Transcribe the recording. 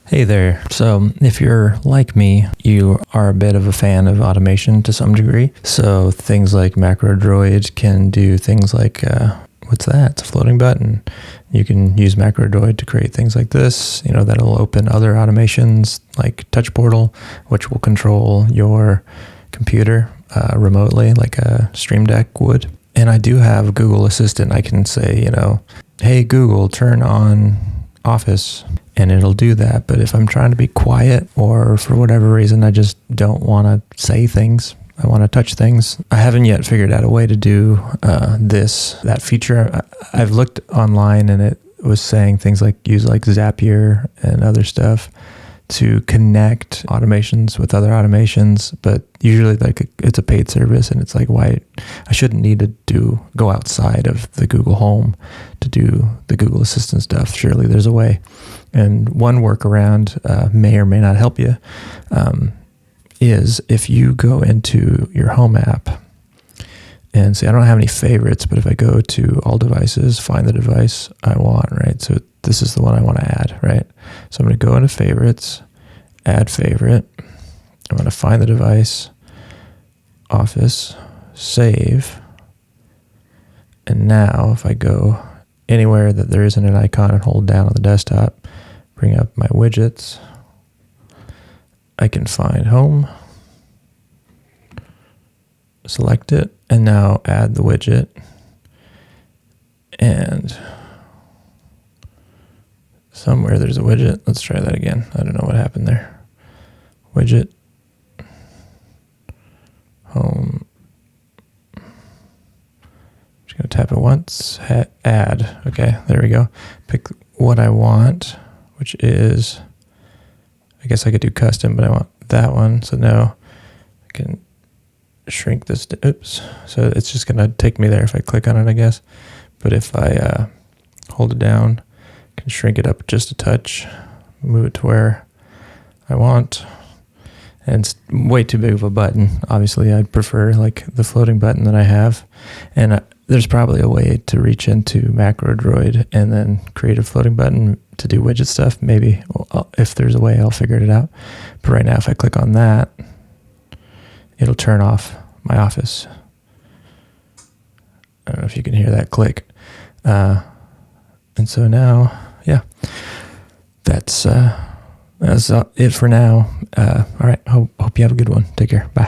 Hey there. So if you're like me, you are a bit of a fan of automation to some degree. So things like MacroDroid can do things like, what's that? It's a floating button. You can use MacroDroid to create things like this, that'll open other automations like Touch Portal, which will control your computer remotely like a Stream Deck would. And I do have Google Assistant. I can say, hey, Google, turn on Office, and it'll do that. But if I'm trying to be quiet or for whatever reason, I just don't want to say things, I want to touch things, I haven't yet figured out a way to do that feature. I've looked online and it was saying things like use like Zapier and other stuff to connect automations with other automations, but usually it's a paid service, and it's like, why I shouldn't need to go outside of the Google Home to do the Google Assistant stuff. Surely there's a way. And one workaround may or may not help you is if you go into your Home app and say, I don't have any favorites, but if I go to all devices, find the device I want, right? So this is the one I want to add, right? So I'm going to go into favorites, add favorite. I'm going to find the device, Office, save. And now if I go anywhere that there isn't an icon and hold down on the desktop, bring up my widgets, I can find Home, select it, and now add the widget. And somewhere there's a widget. Let's try that again. I don't know what happened there. Widget, Home. Just gonna tap it once, add. Okay, there we go. Pick what I want, which is, I guess I could do custom, but I want that one. So now I can shrink this oops. So it's just gonna take me there if I click on it, I guess. But if I hold it down, I can shrink it up just a touch, move it to where I want. And it's way too big of a button. Obviously, I'd prefer like the floating button that I have. And there's probably a way to reach into MacroDroid and then create a floating button to do widget stuff. Maybe if there's a way, I'll figure it out. But right now, if I click on that, it'll turn off my Office. I don't know if you can hear that click. And so now, yeah, that's it for now. All right. Hope you have a good one. Take care. Bye.